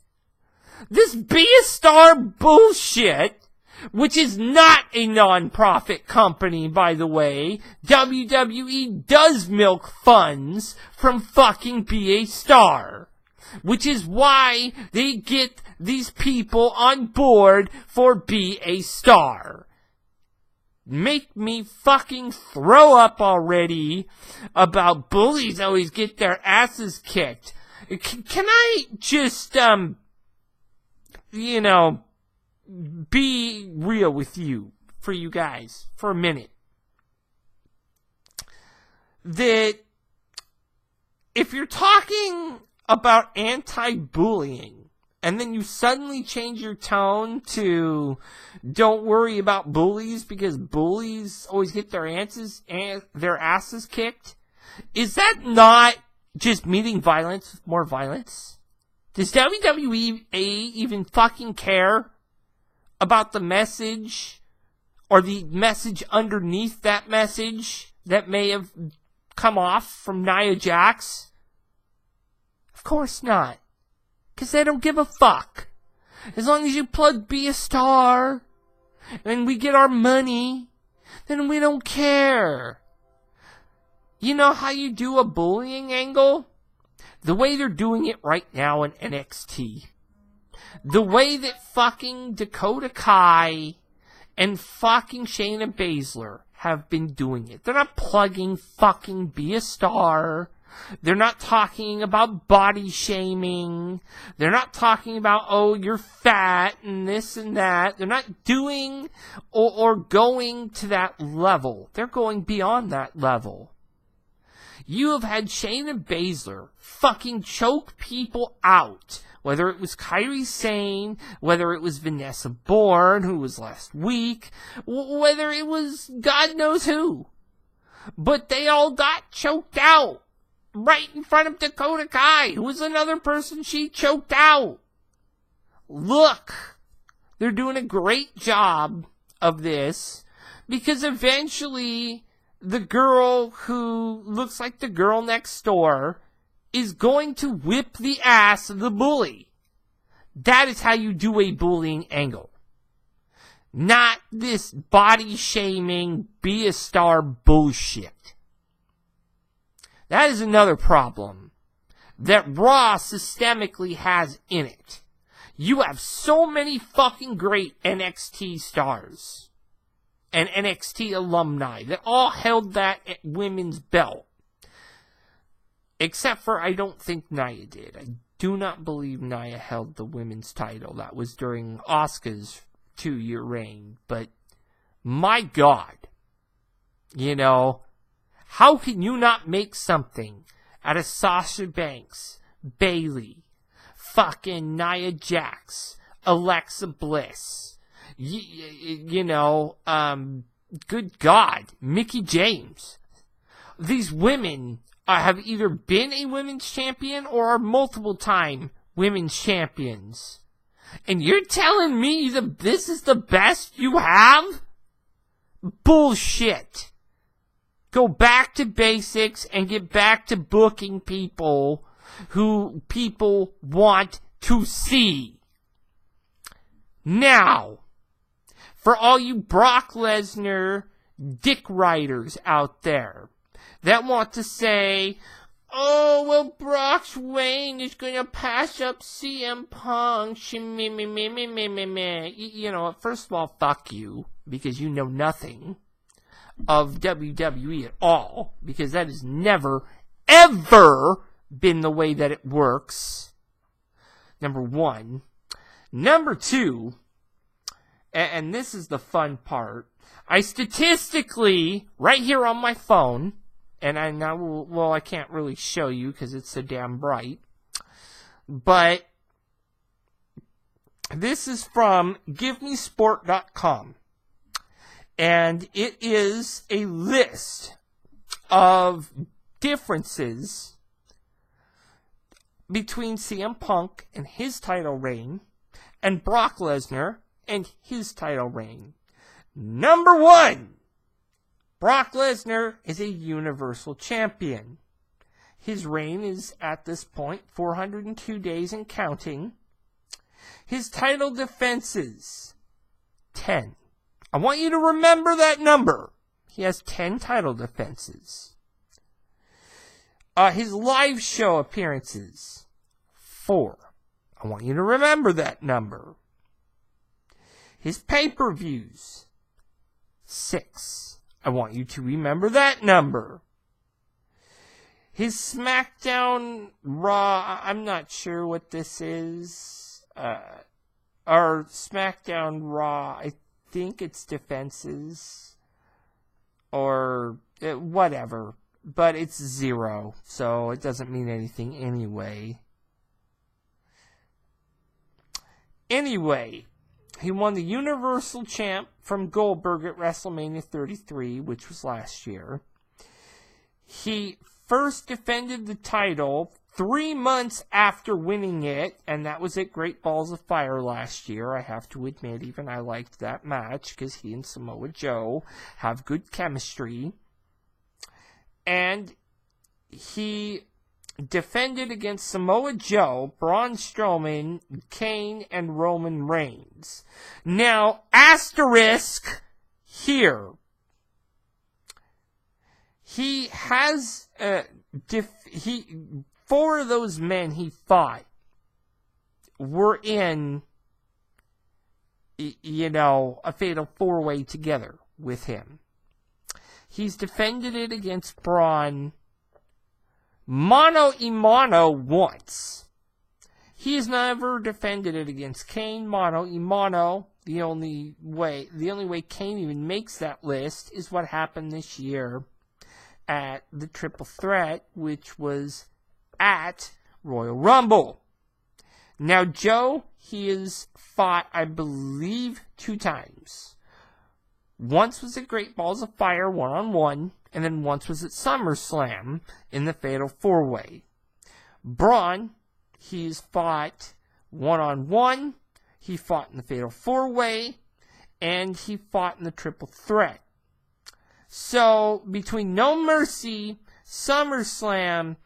This Be a Star bullshit, which is not a non-profit company, by the way. WWE does milk funds from fucking Be a Star, which is why they get these people on board for Be a Star. make me fucking throw up already about bullies always get their asses kicked. Can I just, be real with you, for you guys, for a minute? That if you're talking about anti-bullying, and then you suddenly change your tone to don't worry about bullies because bullies always get their asses kicked, is that not just meeting violence with more violence? Does WWE even fucking care about the message or the message underneath that message that may have come off from Nia Jax? Of course not. Because they don't give a fuck. As long as you be a star and we get our money, then we don't care. You know how you do a bullying angle? The way they're doing it right now in NXT. The way that fucking Dakota Kai and fucking Shayna Baszler have been doing it. They're not plugging fucking be a star. They're not talking about body shaming. They're not talking about, oh, you're fat and this and that. They're not doing or going to that level. They're going beyond that level. You have had Shayna Baszler fucking choke people out. Whether it was Kairi Sane, whether it was Vanessa Bourne, who was last week, whether it was God knows who. But they all got choked out. Right in front of Dakota Kai, who was another person she choked out. Look, they're doing a great job of this, because eventually the girl who looks like the girl next door is going to whip the ass of the bully. That is how you do a bullying angle. Not this body shaming, be a star bullshit. That is another problem that Raw systemically has in it. You have so many fucking great NXT stars and NXT alumni that all held that women's belt. Except for, I don't think Nia did. I do not believe Nia held the women's title. That was during Asuka's 2-year reign. But, my God. How can you not make something out of Sasha Banks, Bayley, fucking Nia Jax, Alexa Bliss, good God, Mickie James? These women have either been a women's champion or are multiple-time women's champions. And you're telling me that this is the best you have? Bullshit. Go back to basics and get back to booking people who people want to see. Now, for all you Brock Lesnar dick riders out there that want to say, oh, well, Brock Wayne is going to pass up CM Punk. First of all, fuck you, because you know nothing of WWE at all, because that has never, ever been the way that it works. Number one. Number two, and this is the fun part, I statistically, right here on my phone, and I can't really show you because it's so damn bright, but this is from GiveMeSport.com. And it is a list of differences between CM Punk and his title reign and Brock Lesnar and his title reign. Number 1, Brock Lesnar is a Universal Champion. His reign is, at this point, 402 days and counting. His title defenses, 10. I want you to remember that number. He has 10 title defenses. His live show appearances, 4. I want you to remember that number. His pay-per-views, 6. I want you to remember that number. His SmackDown Raw, I'm not sure what this is. Or SmackDown Raw, I think it's defenses. Or whatever. But it's 0, so it doesn't mean anything anyway. Anyway, he won the Universal Champ from Goldberg at WrestleMania 33, which was last year. He first defended the title 3 months after winning it, and that was at Great Balls of Fire last year. I have to admit, even I liked that match because he and Samoa Joe have good chemistry. And he defended against Samoa Joe, Braun Strowman, Kane, and Roman Reigns. Now, asterisk here. He has, 4 of those men he fought were in, a fatal 4-way together with him. He's defended it against Braun mano a mano once. He has never defended it against Kane mano a mano. The only way Kane even makes that list is what happened this year at the Triple Threat, which was at Royal Rumble. Now, Joe, he has fought, I believe, 2 times. Once was at Great Balls of Fire 1-on-1, and then once was at SummerSlam in the Fatal 4-Way. Braun, he's fought 1-on-1, he fought in the Fatal 4-Way, and he fought in the Triple Threat. So, between No Mercy, SummerSlam,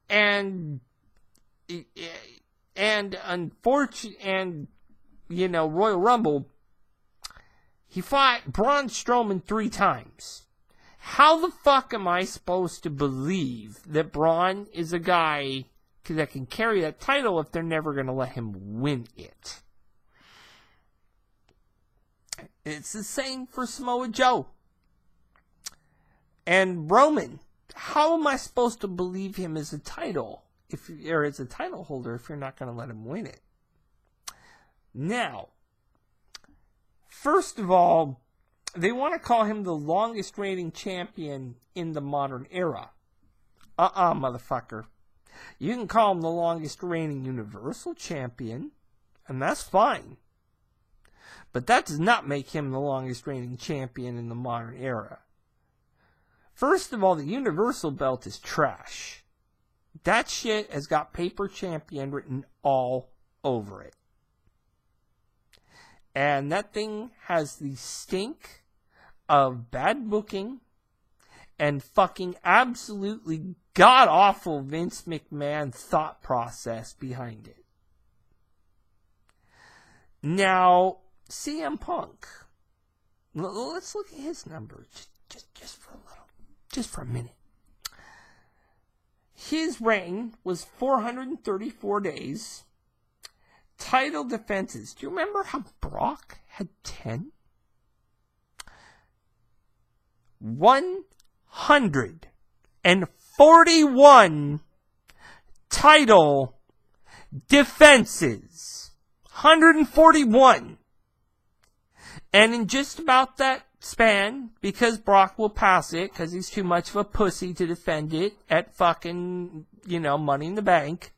and Royal Rumble, he fought Braun Strowman 3 times. How the fuck am I supposed to believe that Braun is a guy that can carry that title if they're never going to let him win it? It's the same for Samoa Joe. And Roman, how am I supposed to believe him as a title, as a title holder if you're not going to let him win it? Now, first of all, they want to call him the longest reigning champion in the modern era. Motherfucker. You can call him the longest reigning Universal Champion, and that's fine. But that does not make him the longest reigning champion in the modern era. First of all, the Universal belt is trash. That shit has got Paper Champion written all over it. And that thing has the stink of bad booking and fucking absolutely god-awful Vince McMahon thought process behind it. Now, CM Punk. Let's look at his numbers just for a minute. His reign was 434 days. Title defenses. Do you remember how Brock had 10? 141 title defenses. 141. And in just about that span, because Brock will pass it, because he's too much of a pussy to defend it at fucking, Money in the Bank,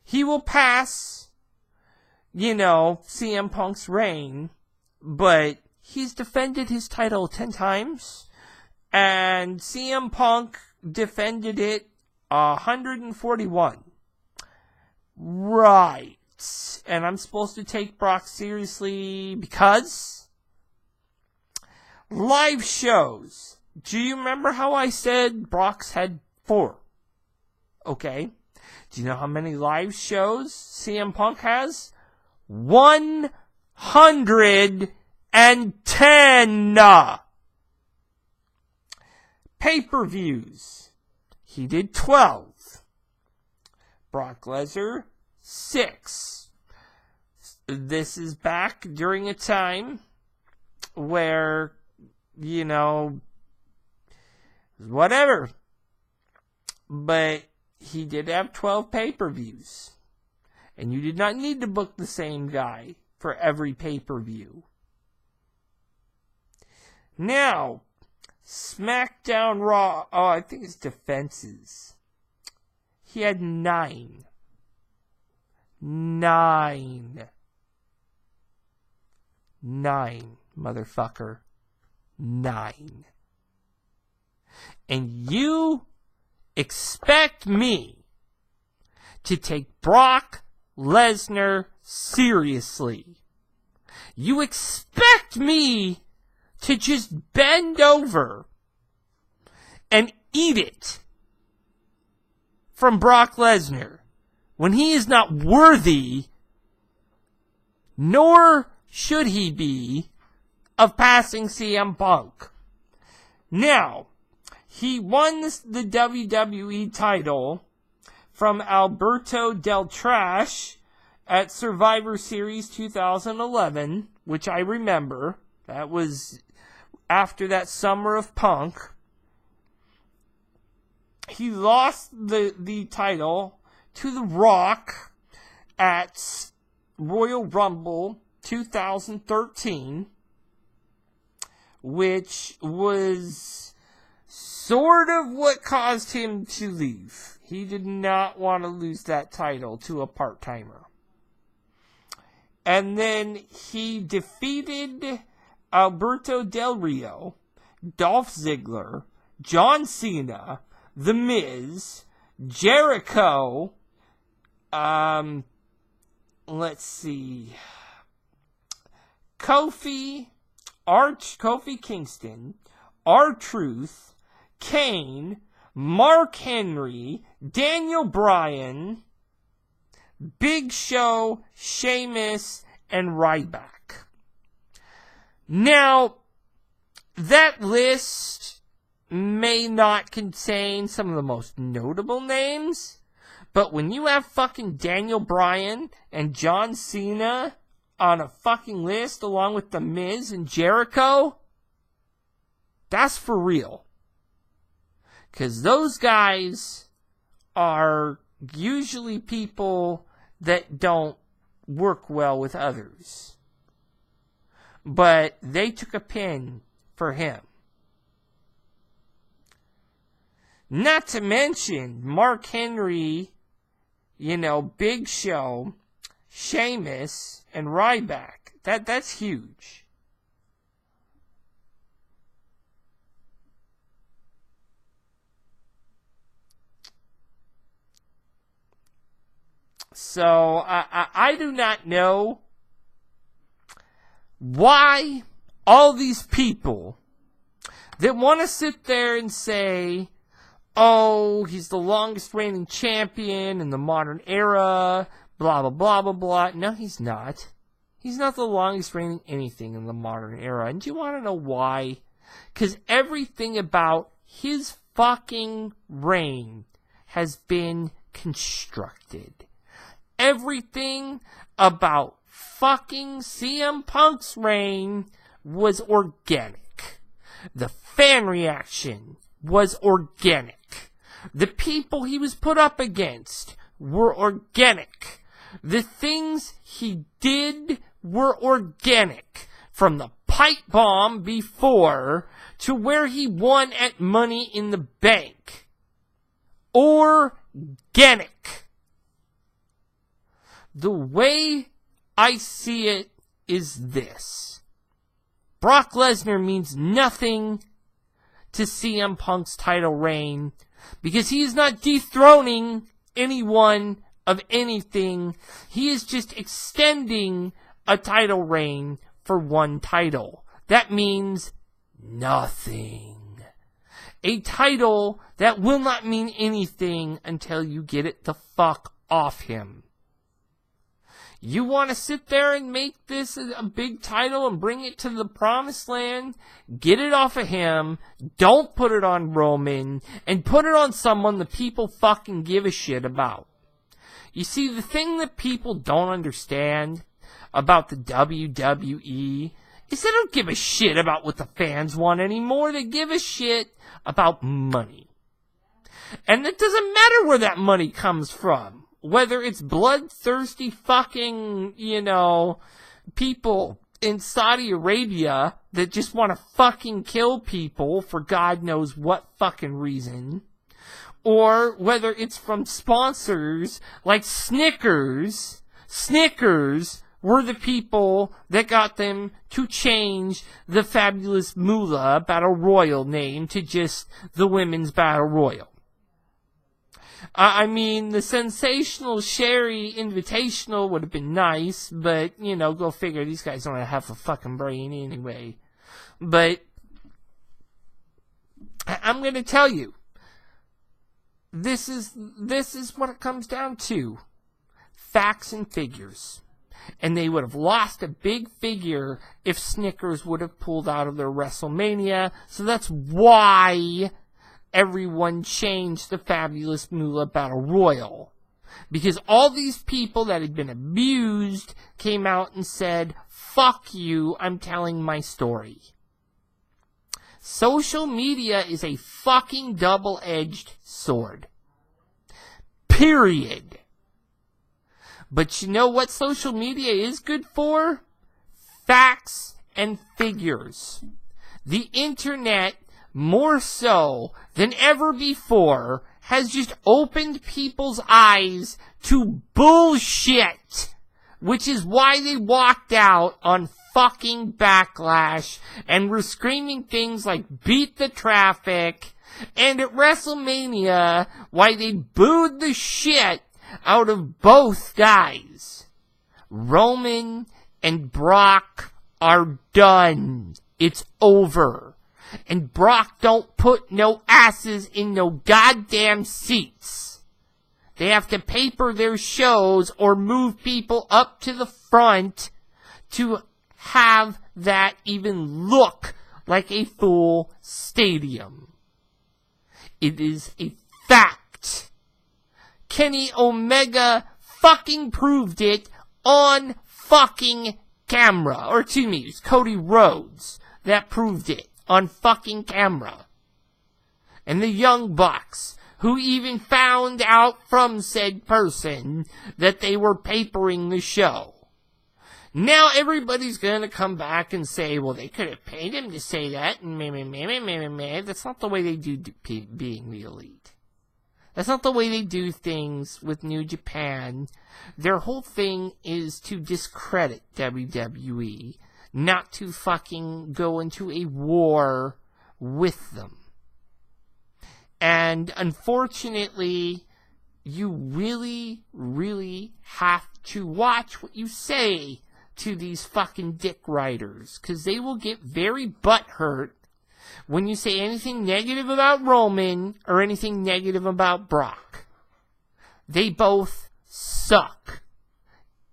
he will pass, CM Punk's reign, but he's defended his title 10 times, and CM Punk defended it 141. Right. And I'm supposed to take Brock seriously because live shows. Do you remember how I said Brock's had 4? Okay. Do you know how many live shows CM Punk has? 110! Pay-per-views. He did 12. Brock Lesnar, 6. This is back during a time where, you know, whatever. But he did have 12 pay-per-views. And you did not need to book the same guy for every pay-per-view. Now, SmackDown Raw, I think it's defenses. He had 9. 9, motherfucker. 9. And you expect me to take Brock Lesnar seriously. You expect me to just bend over and eat it from Brock Lesnar when he is not worthy, nor should he be, of passing CM Punk. Now, he won the WWE title from Alberto Del Trash at Survivor Series 2011, which I remember. That was after that Summer of Punk. He lost the title to The Rock at Royal Rumble 2013, which was sort of what caused him to leave. He did not want to lose that title to a part-timer. And then he defeated Alberto Del Rio, Dolph Ziggler, John Cena, The Miz, Jericho, let's see, Kofi Kingston, R-Truth, Kane, Mark Henry, Daniel Bryan, Big Show, Sheamus, and Ryback. Now, that list may not contain some of the most notable names, but when you have fucking Daniel Bryan and John Cena on a fucking list along with The Miz and Jericho, that's for real. Because those guys are usually people that don't work well with others. But they took a pin for him. Not to mention Mark Henry, Big Show, Sheamus, and Ryback. That's huge. So, I do not know why all these people that want to sit there and say, oh, he's the longest reigning champion in the modern era, blah, blah, blah, blah, blah. No, he's not. He's not the longest reigning anything in the modern era. And do you want to know why? Because everything about his fucking reign has been constructed. Everything about fucking CM Punk's reign was organic. The fan reaction was organic. The people he was put up against were organic. The things he did were organic. From the pipe bomb before to where he won at Money in the Bank. Organic. The way I see it is this. Brock Lesnar means nothing to CM Punk's title reign because he is not dethroning anyone of anything. He is just extending a title reign for one title. That means nothing. A title that will not mean anything until you get it the fuck off him. You want to sit there and make this a big title and bring it to the promised land? Get it off of him. Don't put it on Roman. And put it on someone the people fucking give a shit about. You see, the thing that people don't understand about the WWE is they don't give a shit about what the fans want anymore. They give a shit about money. And it doesn't matter where that money comes from. Whether it's bloodthirsty fucking, people in Saudi Arabia that just want to fucking kill people for God knows what fucking reason. Or whether it's from sponsors like Snickers. Snickers were the people that got them to change the Fabulous Moolah Battle Royal name to just the Women's Battle Royal. The Sensational Sherry Invitational would have been nice, but, go figure, these guys don't have a fucking brain anyway. But, I'm gonna tell you, this is what it comes down to. Facts and figures. And they would have lost a big figure if Snickers would have pulled out of their WrestleMania. So that's why everyone changed the Fabulous Moolah Battle Royal. Because all these people that had been abused came out and said, fuck you, I'm telling my story. Social media is a fucking double-edged sword. Period. But you know what social media is good for? Facts and figures. The internet, more so than ever before, has just opened people's eyes to bullshit. Which is why they walked out on fucking Backlash and were screaming things like beat the traffic. And at WrestleMania, why they booed the shit out of both guys. Roman and Brock are done. It's over. And Brock don't put no asses in no goddamn seats. They have to paper their shows or move people up to the front to have that even look like a full stadium. It is a fact. Kenny Omega fucking proved it on fucking camera. Or excuse me, it's Cody Rhodes that proved it on fucking camera. And the Young Bucks, who even found out from said person that they were papering the show. Now everybody's gonna come back and say, well, they could have paid him to say that, and meh. That's not the way they do being the elite. That's not the way they do things with New Japan. Their whole thing is to discredit WWE, not to fucking go into a war with them. And unfortunately, you really, really have to watch what you say to these fucking dick riders, because they will get very butthurt when you say anything negative about Roman or anything negative about Brock. They both suck.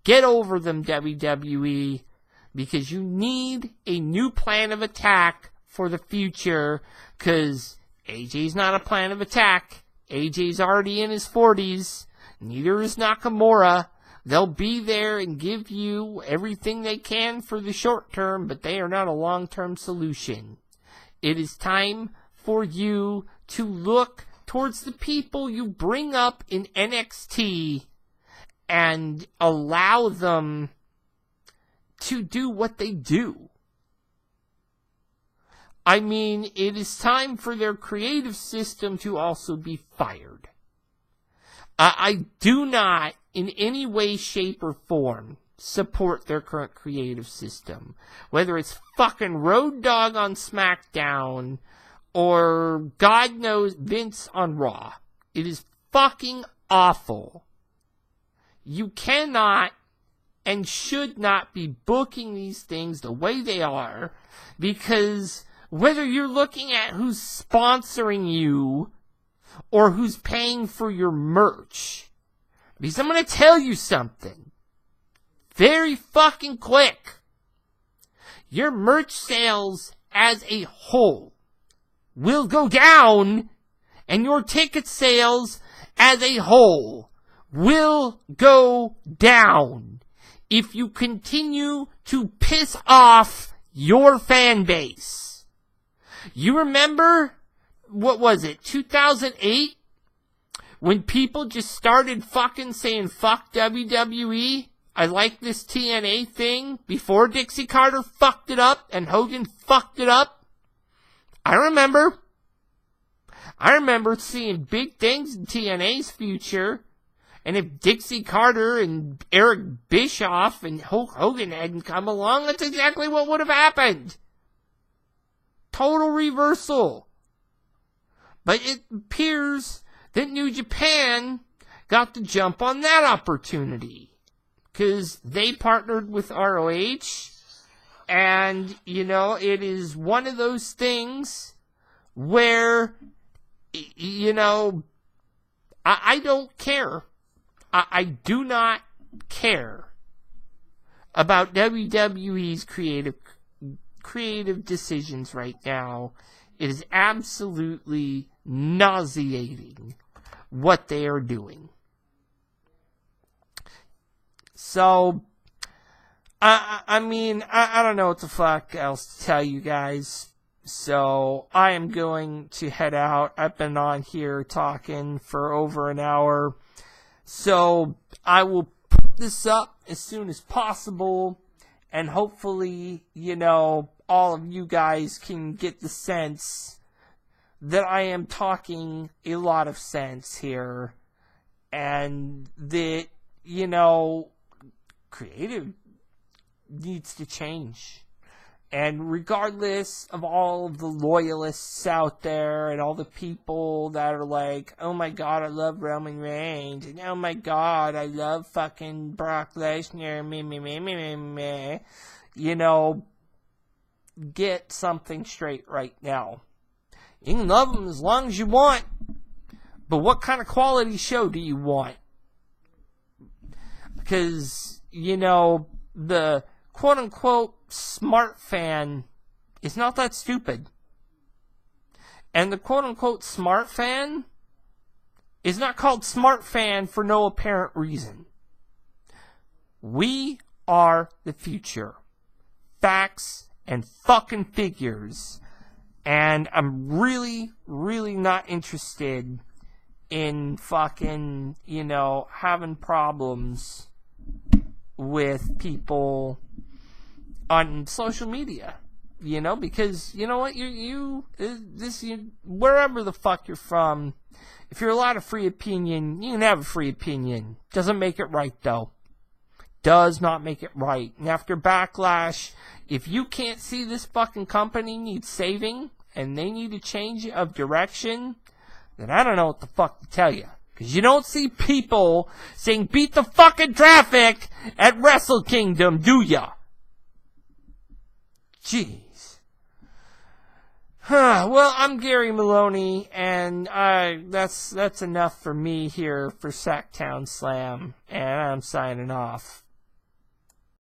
Get over them, WWE, because you need a new plan of attack for the future, because AJ's not a plan of attack. AJ's already in his 40s. Neither is Nakamura. They'll be there and give you everything they can for the short term, but they are not a long-term solution. It is time for you to look towards the people you bring up in NXT and allow them to do what they do. It is time for their creative system to also be fired. I do not, in any way, shape, or form, support their current creative system. Whether it's fucking Road Dogg on SmackDown or God knows Vince on Raw. It is fucking awful. You cannot and should not be booking these things the way they are, because whether you're looking at who's sponsoring you or who's paying for your merch, because I'm going to tell you something very fucking quick. Your merch sales as a whole will go down, and your ticket sales as a whole will go down if you continue to piss off your fan base. You remember, what was it, 2008? When people just started fucking saying, fuck WWE, I like this TNA thing, before Dixie Carter fucked it up and Hogan fucked it up. I remember seeing big things in TNA's future. And if Dixie Carter and Eric Bischoff and Hulk Hogan hadn't come along, that's exactly what would have happened. Total reversal. But it appears that New Japan got the jump on that opportunity. Because they partnered with ROH. And, you know, it is one of those things where, you know, I don't care. I do not care about WWE's creative decisions right now. It is absolutely nauseating what they are doing. So, I mean, I don't know what the fuck else to tell you guys. So, I am going to head out. I've been on here talking for over an hour. So, I will put this up as soon as possible. And hopefully, you know, all of you guys can get the sense that I am talking a lot of sense here. And that, you know, creative needs to change. And regardless of all of the loyalists out there and all the people that are like, oh my god, I love Roman Reigns, and oh my god, I love fucking Brock Lesnar, me, you know, get something straight right now. You can love them as long as you want, but what kind of quality show do you want? Because, you know, the quote-unquote smart fan is not that stupid. And the quote-unquote smart fan is not called smart fan for no apparent reason. We are the future. Facts and fucking figures. And I'm really, really not interested in fucking, you know, having problems with people on social media, you know, because you know what, wherever the fuck you're from, if you're allowed a free opinion, you can have a free opinion. Doesn't make it right though. Does not make it right. And after Backlash, if you can't see this fucking company needs saving and they need a change of direction, then I don't know what the fuck to tell you. Because you don't see people saying beat the fucking traffic at Wrestle Kingdom, do ya? Jeez. Well, I'm Gary Maloney, and that's enough for me here for Sacktown Slam, and I'm signing off.